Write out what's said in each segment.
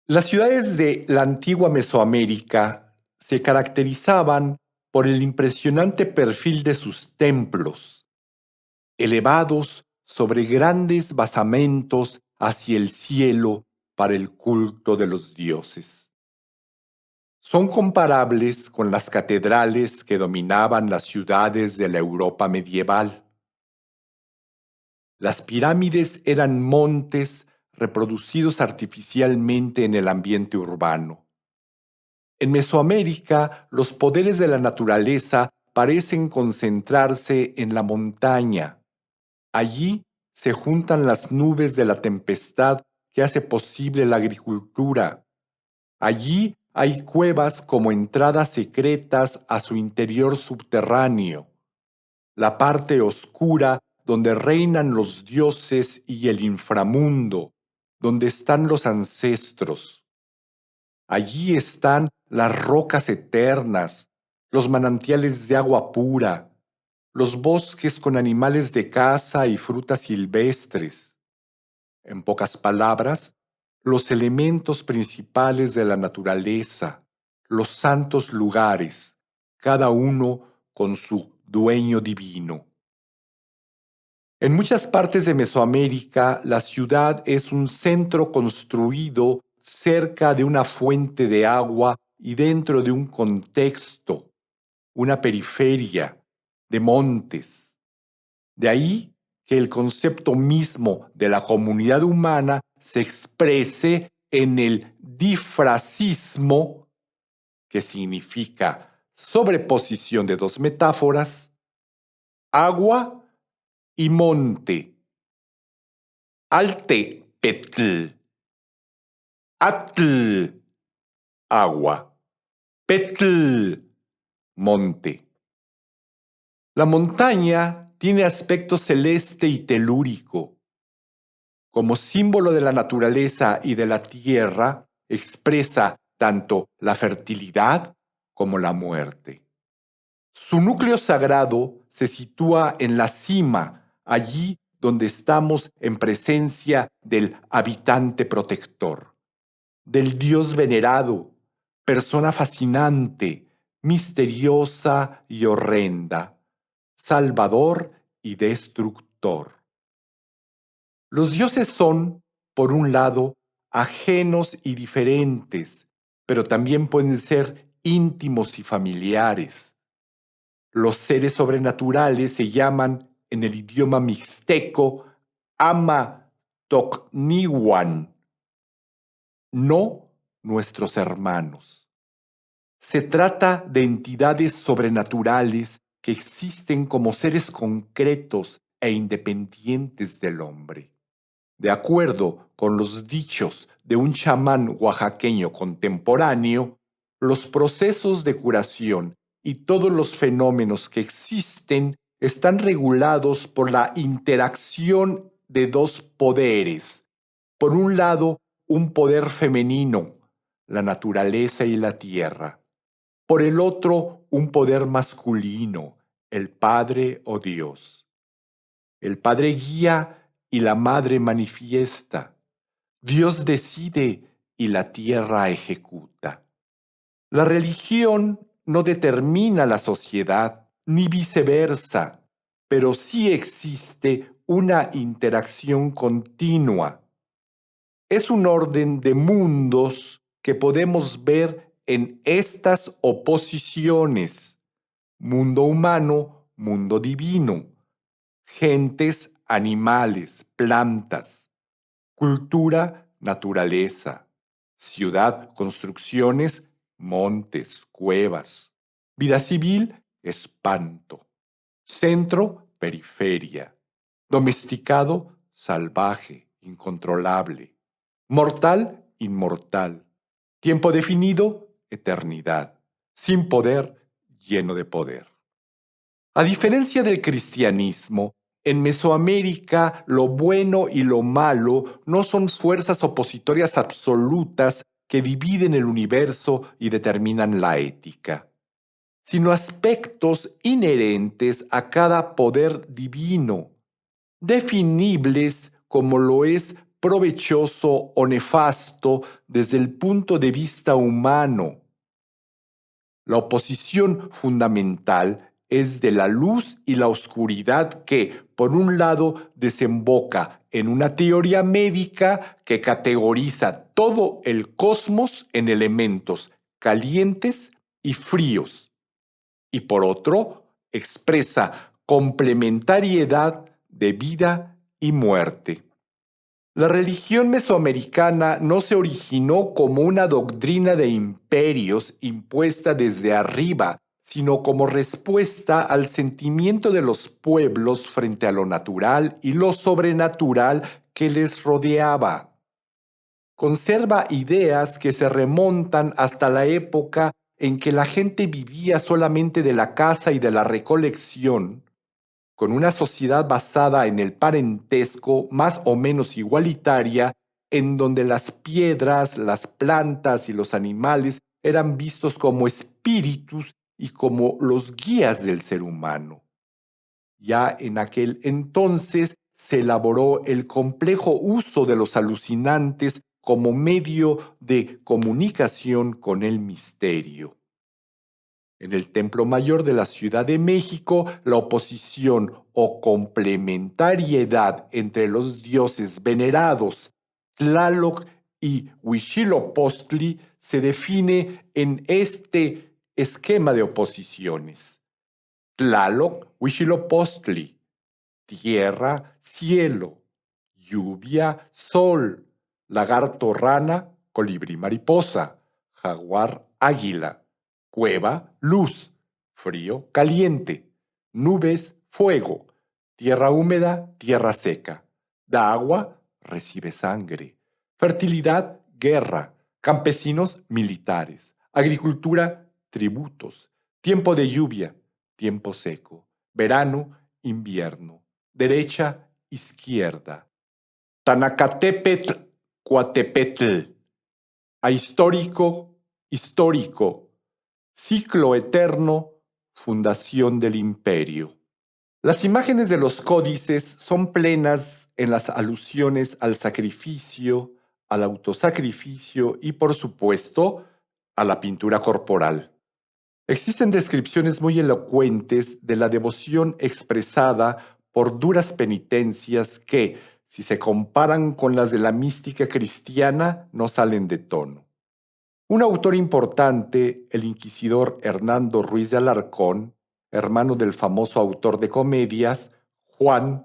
Las ciudades de la antigua Mesoamérica se caracterizaban por el impresionante perfil de sus templos, elevados sobre grandes basamentos hacia el cielo para el culto de los dioses. Son comparables con las catedrales que dominaban las ciudades de la Europa medieval. Las pirámides eran montes reproducidos artificialmente en el ambiente urbano. En Mesoamérica, los poderes de la naturaleza parecen concentrarse en la montaña. Allí se juntan las nubes de la tempestad que hace posible la agricultura. Allí hay cuevas como entradas secretas a su interior subterráneo, la parte oscura donde reinan los dioses y el inframundo, donde están los ancestros. Allí están las rocas eternas, los manantiales de agua pura, los bosques con animales de caza y frutas silvestres. En pocas palabras, los elementos principales de la naturaleza, los santos lugares, cada uno con su dueño divino. En muchas partes de Mesoamérica, la ciudad es un centro construido cerca de una fuente de agua y dentro de un contexto, una periferia de montes. De ahí que el concepto mismo de la comunidad humana se exprese en el difrasismo, que significa sobreposición de dos metáforas, agua y monte. Altepetl, Atl, agua, Petl, monte. La montaña tiene aspecto celeste y telúrico. Como símbolo de la naturaleza y de la tierra, expresa tanto la fertilidad como la muerte. Su núcleo sagrado se sitúa en la cima, allí donde estamos en presencia del habitante protector, del Dios venerado, persona fascinante, misteriosa y horrenda, salvador y destructor. Los dioses son, por un lado, ajenos y diferentes, pero también pueden ser íntimos y familiares. Los seres sobrenaturales se llaman, en el idioma mixteco, Ama Tocniwan, no nuestros hermanos. Se trata de entidades sobrenaturales que existen como seres concretos e independientes del hombre. De acuerdo con los dichos de un chamán oaxaqueño contemporáneo, los procesos de curación y todos los fenómenos que existen están regulados por la interacción de dos poderes. Por un lado, un poder femenino, la naturaleza y la tierra. Por el otro, un poder masculino, el Padre o Dios. El Padre guía y la Madre manifiesta. Dios decide y la tierra ejecuta. La religión no determina la sociedad, ni viceversa, pero sí existe una interacción continua. Es un orden de mundos que podemos ver en estas oposiciones: mundo humano, mundo divino, gentes, animales, plantas, cultura, naturaleza, ciudad, construcciones, montes, cuevas, vida civil, espanto, centro, periferia, domesticado, salvaje, incontrolable, mortal, inmortal, tiempo definido, eternidad, sin poder, lleno de poder. A diferencia del cristianismo, en Mesoamérica lo bueno y lo malo no son fuerzas opositorias absolutas que dividen el universo y determinan la ética, sino aspectos inherentes a cada poder divino, definibles como lo es provechoso o nefasto desde el punto de vista humano. La oposición fundamental es de la luz y la oscuridad que, por un lado, desemboca en una teoría médica que categoriza todo el cosmos en elementos calientes y fríos, y por otro, expresa complementariedad de vida y muerte. La religión mesoamericana no se originó como una doctrina de imperios impuesta desde arriba, sino como respuesta al sentimiento de los pueblos frente a lo natural y lo sobrenatural que les rodeaba. Conserva ideas que se remontan hasta la época en que la gente vivía solamente de la caza y de la recolección, con una sociedad basada en el parentesco más o menos igualitaria, en donde las piedras, las plantas y los animales eran vistos como espíritus y como los guías del ser humano. Ya en aquel entonces se elaboró el complejo uso de los alucinantes como medio de comunicación con el misterio. En el Templo Mayor de la Ciudad de México, la oposición o complementariedad entre los dioses venerados, Tlaloc y Huitzilopochtli, se define en este esquema de oposiciones. Tlaloc, Huitzilopochtli, tierra, cielo, lluvia, sol, lagarto, rana, colibrí, mariposa, jaguar, águila, cueva, luz, frío, caliente, nubes, fuego, tierra húmeda, tierra seca, da agua, recibe sangre, fertilidad, guerra, campesinos, militares, agricultura, tributos, tiempo de lluvia, tiempo seco, verano, invierno, derecha, izquierda, Tanacatepetl, Coatepetl, ahistórico, histórico, ciclo eterno, fundación del imperio. Las imágenes de los códices son plenas en las alusiones al sacrificio, al autosacrificio y, por supuesto, a la pintura corporal. Existen descripciones muy elocuentes de la devoción expresada por duras penitencias que, si se comparan con las de la mística cristiana, no salen de tono. Un autor importante, el inquisidor Hernando Ruiz de Alarcón, hermano del famoso autor de comedias, Juan,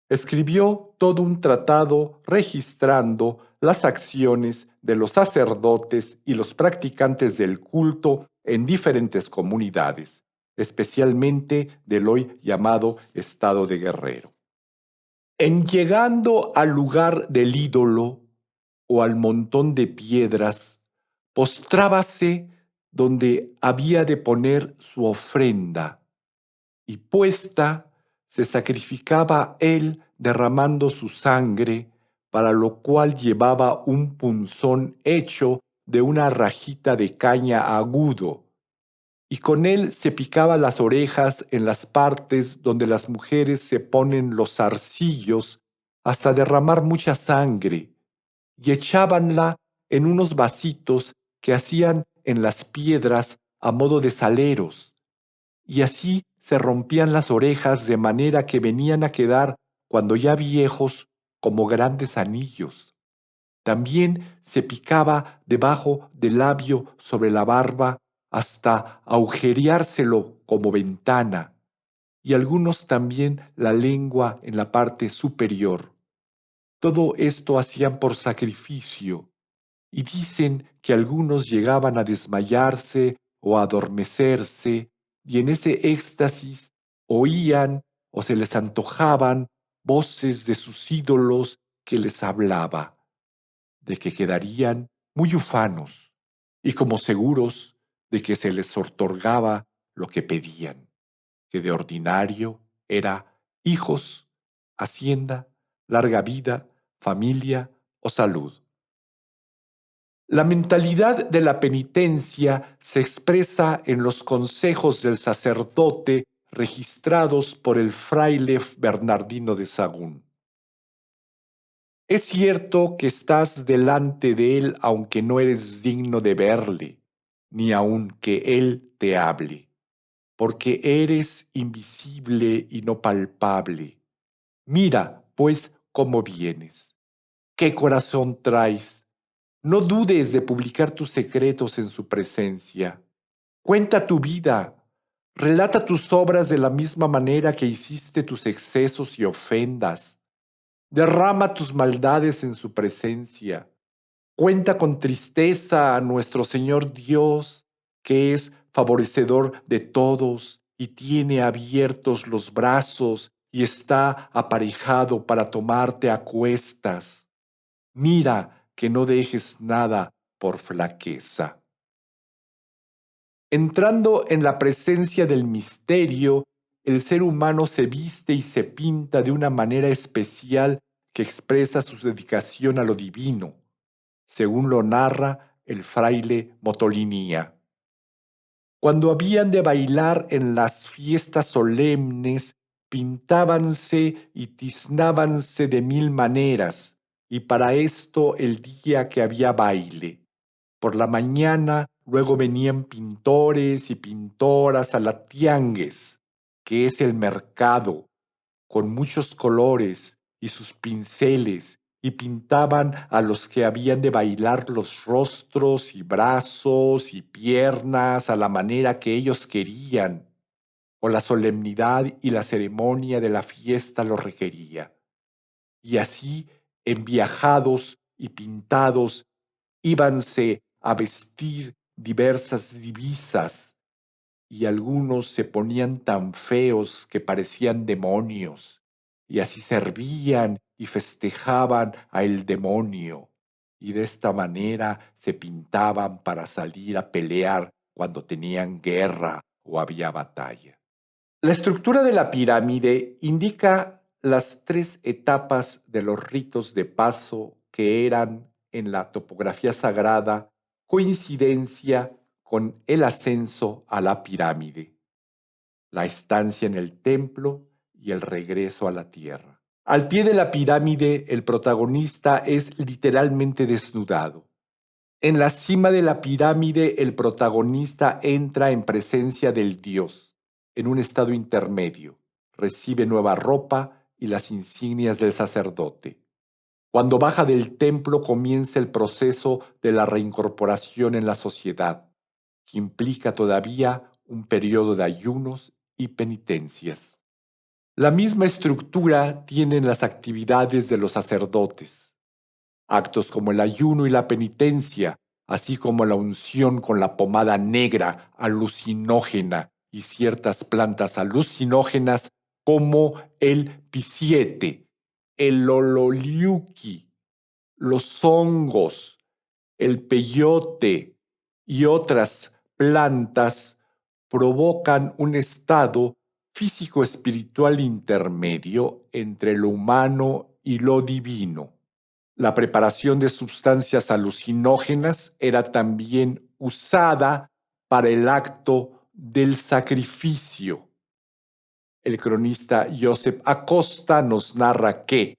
escribió todo un tratado registrando las acciones de los sacerdotes y los practicantes del culto en diferentes comunidades, especialmente del hoy llamado Estado de Guerrero. En llegando al lugar del ídolo o al montón de piedras, postrábase donde había de poner su ofrenda, y puesta se sacrificaba él derramando su sangre, para lo cual llevaba un punzón hecho de una rajita de caña agudo, y con él se picaba las orejas en las partes donde las mujeres se ponen los zarcillos hasta derramar mucha sangre, y echábanla en unos vasitos que hacían en las piedras a modo de saleros, y así se rompían las orejas de manera que venían a quedar, cuando ya viejos, como grandes anillos. También se picaba debajo del labio sobre la barba hasta agujereárselo como ventana, y algunos también la lengua en la parte superior. Todo esto hacían por sacrificio, y dicen que algunos llegaban a desmayarse o a adormecerse, y en ese éxtasis oían o se les antojaban voces de sus ídolos que les hablaba, de que quedarían muy ufanos y como seguros de que se les otorgaba lo que pedían, que de ordinario era hijos, hacienda, larga vida, familia o salud. La mentalidad de la penitencia se expresa en los consejos del sacerdote registrados por el fraile Bernardino de Sahagún. Es cierto que estás delante de él aunque no eres digno de verle, ni aun que él te hable, porque eres invisible y no palpable. Mira, pues, cómo vienes. ¿Qué corazón traes? No dudes de publicar tus secretos en su presencia. Cuenta tu vida. Relata tus obras de la misma manera que hiciste tus excesos y ofendas. Derrama tus maldades en su presencia. Cuenta con tristeza a nuestro Señor Dios, que es favorecedor de todos y tiene abiertos los brazos y está aparejado para tomarte a cuestas. Mira que no dejes nada por flaqueza. Entrando en la presencia del misterio, el ser humano se viste y se pinta de una manera especial que expresa su dedicación a lo divino, según lo narra el fraile Motolinía. Cuando habían de bailar en las fiestas solemnes, pintábanse y tiznábanse de mil maneras, y para esto el día que había baile. Por la mañana luego venían pintores y pintoras a la tiangues, que es el mercado, con muchos colores y sus pinceles, y pintaban a los que habían de bailar los rostros y brazos y piernas a la manera que ellos querían, o la solemnidad y la ceremonia de la fiesta lo requería. Y así, enviajados y pintados, íbanse a vestir diversas divisas, y algunos se ponían tan feos que parecían demonios, y así servían y festejaban a el demonio, y de esta manera se pintaban para salir a pelear cuando tenían guerra o había batalla. La estructura de la pirámide indica las tres etapas de los ritos de paso que eran en la topografía sagrada coincidencia con el ascenso a la pirámide, la estancia en el templo y el regreso a la tierra. Al pie de la pirámide, el protagonista es literalmente desnudado. En la cima de la pirámide, el protagonista entra en presencia del dios, en un estado intermedio. Recibe nueva ropa y las insignias del sacerdote. Cuando baja del templo comienza el proceso de la reincorporación en la sociedad, que implica todavía un periodo de ayunos y penitencias. La misma estructura tienen las actividades de los sacerdotes. Actos como el ayuno y la penitencia, así como la unción con la pomada negra alucinógena y ciertas plantas alucinógenas como el pisiete, el ololiuqui, los hongos, el peyote y otras plantas provocan un estado físico-espiritual intermedio entre lo humano y lo divino. La preparación de sustancias alucinógenas era también usada para el acto del sacrificio. El cronista Joseph Acosta nos narra que,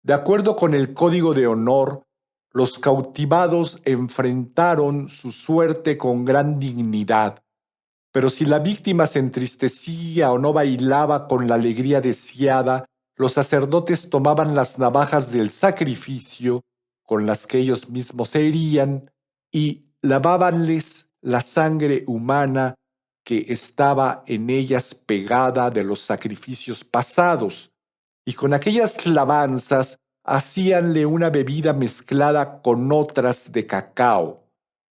de acuerdo con el Código de Honor, los cautivados enfrentaron su suerte con gran dignidad, pero si la víctima se entristecía o no bailaba con la alegría deseada, los sacerdotes tomaban las navajas del sacrificio, con las que ellos mismos se herían, y lavábanles la sangre humana que estaba en ellas pegada de los sacrificios pasados, y con aquellas lavanzas hacíanle una bebida mezclada con otras de cacao,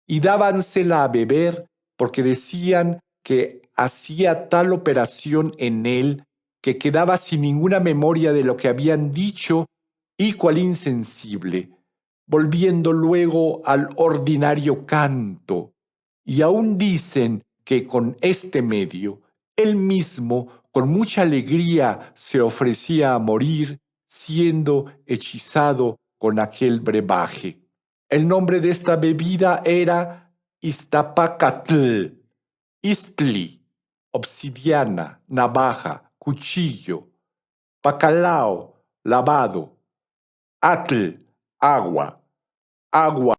y dábansela a beber porque decían que hacía tal operación en él que quedaba sin ninguna memoria de lo que habían dicho y cual insensible, volviendo luego al ordinario canto. Y aún dicen que con este medio, él mismo con mucha alegría se ofrecía a morir, siendo hechizado con aquel brebaje. El nombre de esta bebida era Iztapacatl, Istli, obsidiana, navaja, cuchillo, bacalao, lavado. Atl, agua, agua.